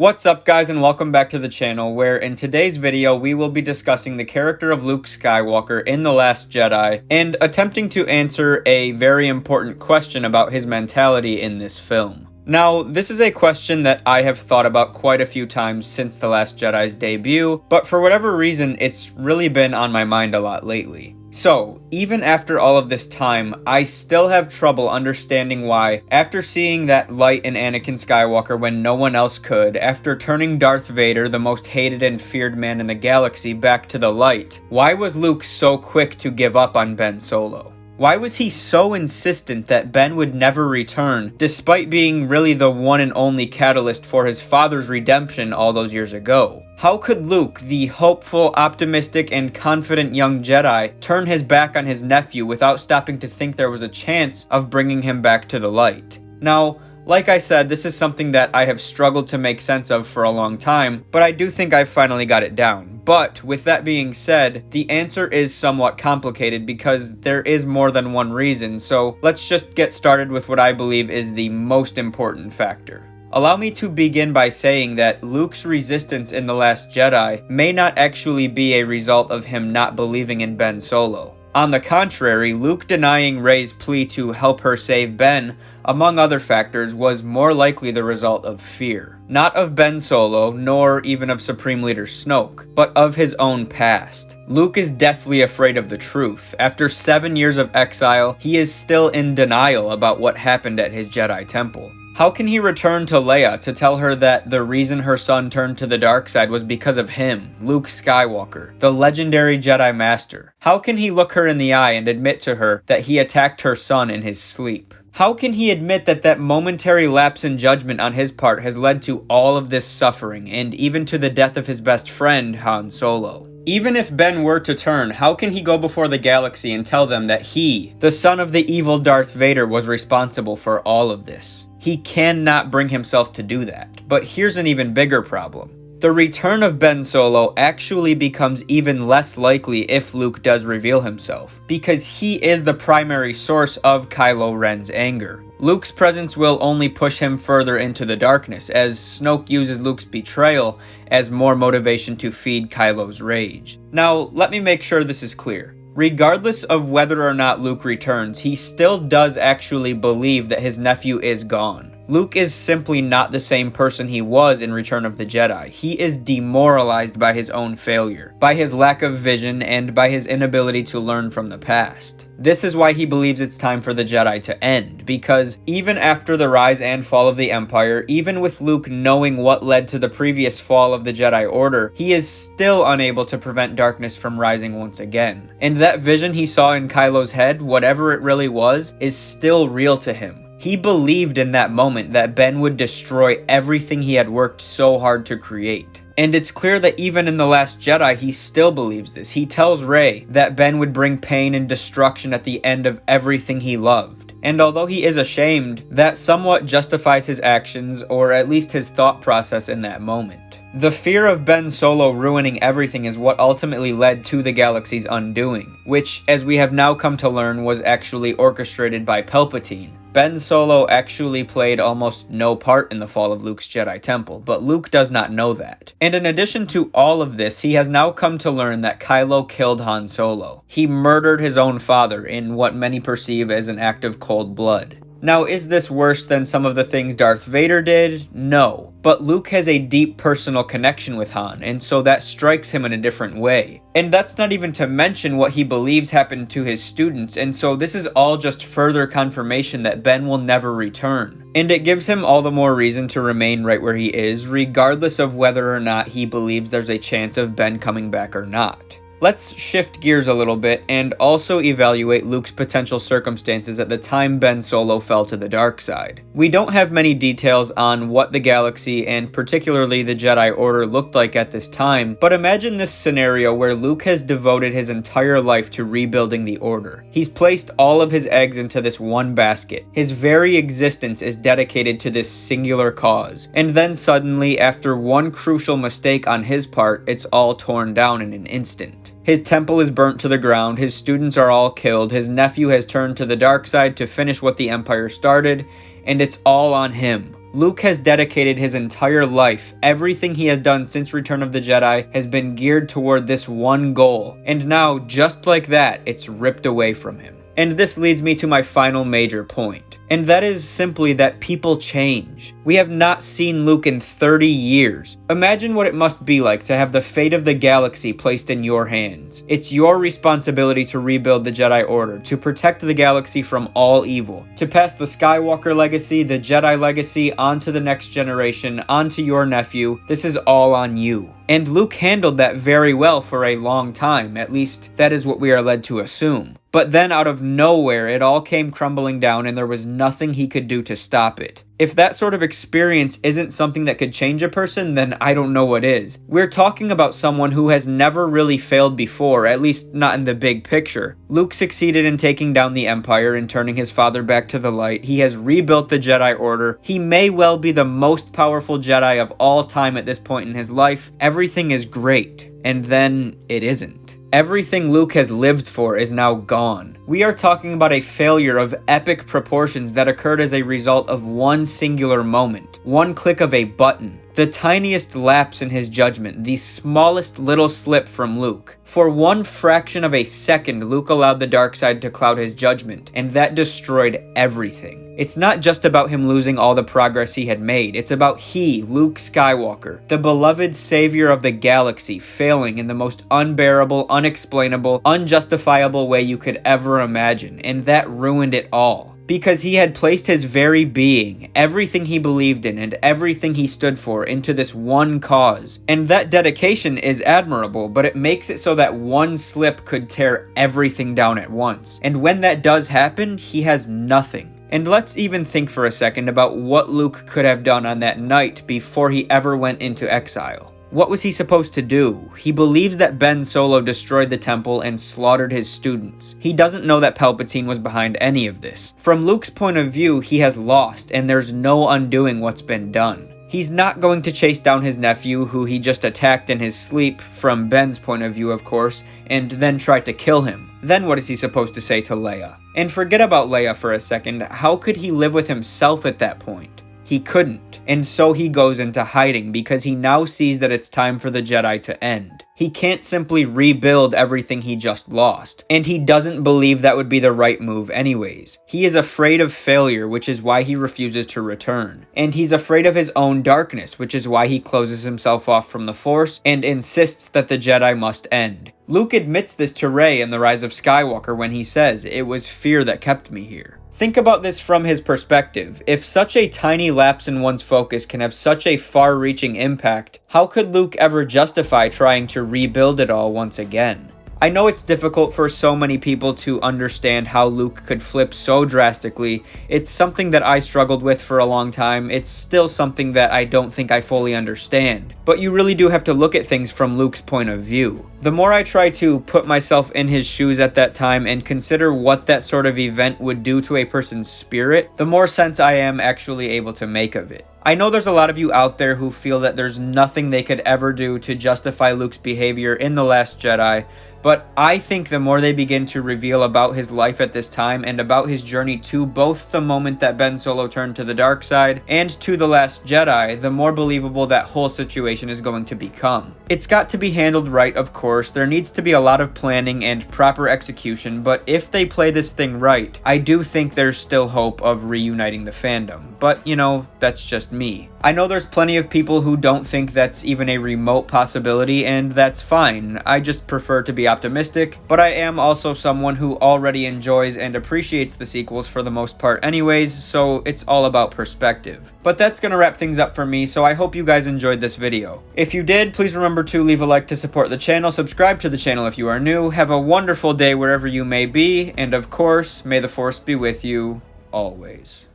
What's up guys, and welcome back to the channel, where in today's video we will be discussing the character of Luke Skywalker in The Last Jedi and attempting to answer a very important question about his mentality in this film. Now, this is a question that I have thought about quite a few times since The Last Jedi's debut, but for whatever reason it's really been on my mind a lot lately. So, even after all of this time, I still have trouble understanding why, after seeing that light in Anakin Skywalker when no one else could, after turning Darth Vader, the most hated and feared man in the galaxy, back to the light, why was Luke so quick to give up on Ben Solo? Why was he so insistent that Ben would never return, despite being really the one and only catalyst for his father's redemption all those years ago? How could Luke, the hopeful, optimistic, and confident young Jedi, turn his back on his nephew without stopping to think there was a chance of bringing him back to the light? Now, like I said, this is something that I have struggled to make sense of for a long time, but I do think I've finally got it down. But with that being said, the answer is somewhat complicated because there is more than one reason, so let's just get started with what I believe is the most important factor. Allow me to begin by saying that Luke's resistance in The Last Jedi may not actually be a result of him not believing in Ben Solo. On the contrary, Luke denying Rey's plea to help her save Ben, among other factors, was more likely the result of fear. Not of Ben Solo, nor even of Supreme Leader Snoke, but of his own past. Luke is deathly afraid of the truth. After 7 years of exile, he is still in denial about what happened at his Jedi temple. How can he return to Leia to tell her that the reason her son turned to the dark side was because of him, Luke Skywalker, the legendary Jedi Master? How can he look her in the eye and admit to her that he attacked her son in his sleep? How can he admit that that momentary lapse in judgment on his part has led to all of this suffering, and even to the death of his best friend, Han Solo? Even if Ben were to turn, how can he go before the galaxy and tell them that he, the son of the evil Darth Vader, was responsible for all of this? He cannot bring himself to do that. But here's an even bigger problem. The return of Ben Solo actually becomes even less likely if Luke does reveal himself, because he is the primary source of Kylo Ren's anger. Luke's presence will only push him further into the darkness, as Snoke uses Luke's betrayal as more motivation to feed Kylo's rage. Now, let me make sure this is clear. Regardless of whether or not Luke returns, he still does actually believe that his nephew is gone. Luke is simply not the same person he was in Return of the Jedi. He is demoralized by his own failure, by his lack of vision, and by his inability to learn from the past. This is why he believes it's time for the Jedi to end, because even after the rise and fall of the Empire, even with Luke knowing what led to the previous fall of the Jedi Order, he is still unable to prevent darkness from rising once again. And that vision he saw in Kylo's head, whatever it really was, is still real to him. He believed in that moment that Ben would destroy everything he had worked so hard to create. And it's clear that even in The Last Jedi, he still believes this. He tells Rey that Ben would bring pain and destruction at the end of everything he loved. And although he is ashamed, that somewhat justifies his actions, or at least his thought process in that moment. The fear of Ben Solo ruining everything is what ultimately led to the galaxy's undoing, which, as we have now come to learn, was actually orchestrated by Palpatine. Ben Solo actually played almost no part in the fall of Luke's Jedi Temple, but Luke does not know that. And in addition to all of this, he has now come to learn that Kylo killed Han Solo. He murdered his own father in what many perceive as an act of cold blood. Now, is this worse than some of the things Darth Vader did? No. But Luke has a deep personal connection with Han, and so that strikes him in a different way. And that's not even to mention what he believes happened to his students, and so this is all just further confirmation that Ben will never return. And it gives him all the more reason to remain right where he is, regardless of whether or not he believes there's a chance of Ben coming back or not. Let's shift gears a little bit and also evaluate Luke's potential circumstances at the time Ben Solo fell to the dark side. We don't have many details on what the galaxy and particularly the Jedi Order looked like at this time, but imagine this scenario where Luke has devoted his entire life to rebuilding the Order. He's placed all of his eggs into this one basket. His very existence is dedicated to this singular cause. And then suddenly, after one crucial mistake on his part, it's all torn down in an instant. His temple is burnt to the ground, his students are all killed, his nephew has turned to the dark side to finish what the Empire started, and it's all on him. Luke has dedicated his entire life, everything he has done since Return of the Jedi has been geared toward this one goal, and now, just like that, it's ripped away from him. And this leads me to my final major point, and that is simply that people change. We have not seen Luke in 30 years. Imagine what it must be like to have the fate of the galaxy placed in your hands. It's your responsibility to rebuild the Jedi Order, to protect the galaxy from all evil, to pass the Skywalker legacy, the Jedi legacy, onto the next generation, onto your nephew. This is all on you. And Luke handled that very well for a long time, at least that is what we are led to assume. But then out of nowhere, it all came crumbling down and there was nothing he could do to stop it. If that sort of experience isn't something that could change a person, then I don't know what is. We're talking about someone who has never really failed before, at least not in the big picture. Luke succeeded in taking down the Empire and turning his father back to the light. He has rebuilt the Jedi Order. He may well be the most powerful Jedi of all time at this point in his life. Everything is great, and then it isn't. Everything Luke has lived for is now gone. We are talking about a failure of epic proportions that occurred as a result of one singular moment, one click of a button. The tiniest lapse in his judgment, the smallest little slip from Luke. For one fraction of a second, Luke allowed the dark side to cloud his judgment, and that destroyed everything. It's not just about him losing all the progress he had made, it's about he, Luke Skywalker, the beloved savior of the galaxy, failing in the most unbearable, unexplainable, unjustifiable way you could ever imagine, and that ruined it all. Because he had placed his very being, everything he believed in and everything he stood for into this one cause. And that dedication is admirable, but it makes it so that one slip could tear everything down at once. And when that does happen, he has nothing. And let's even think for a second about what Luke could have done on that night before he ever went into exile. What was he supposed to do? He believes that Ben Solo destroyed the temple and slaughtered his students. He doesn't know that Palpatine was behind any of this. From Luke's point of view, he has lost, and there's no undoing what's been done. He's not going to chase down his nephew, who he just attacked in his sleep, from Ben's point of view, of course, and then try to kill him. Then what is he supposed to say to Leia? And forget about Leia for a second, how could he live with himself at that point? He couldn't, and so he goes into hiding because he now sees that it's time for the Jedi to end. He can't simply rebuild everything he just lost, and he doesn't believe that would be the right move anyways. He is afraid of failure, which is why he refuses to return. And he's afraid of his own darkness, which is why he closes himself off from the Force and insists that the Jedi must end. Luke admits this to Rey in The Rise of Skywalker when he says, "It was fear that kept me here." Think about this from his perspective. If such a tiny lapse in one's focus can have such a far-reaching impact, how could Luke ever justify trying to rebuild it all once again? I know it's difficult for so many people to understand how Luke could flip so drastically. It's something that I struggled with for a long time. It's still something that I don't think I fully understand. But you really do have to look at things from Luke's point of view. The more I try to put myself in his shoes at that time and consider what that sort of event would do to a person's spirit, the more sense I am actually able to make of it. I know there's a lot of you out there who feel that there's nothing they could ever do to justify Luke's behavior in The Last Jedi, but I think the more they begin to reveal about his life at this time and about his journey to both the moment that Ben Solo turned to the dark side and to The Last Jedi, the more believable that whole situation is going to become. It's got to be handled right, of course. There needs to be a lot of planning and proper execution, but if they play this thing right, I do think there's still hope of reuniting the fandom. But, you know, that's just me. I know there's plenty of people who don't think that's even a remote possibility, and that's fine. I just prefer to be optimistic, but I am also someone who already enjoys and appreciates the sequels for the most part anyways, so it's all about perspective. But that's gonna wrap things up for me, so I hope you guys enjoyed this video. If you did, please remember to leave a like to support the channel, subscribe to the channel if you are new, have a wonderful day wherever you may be, and of course, may the Force be with you always.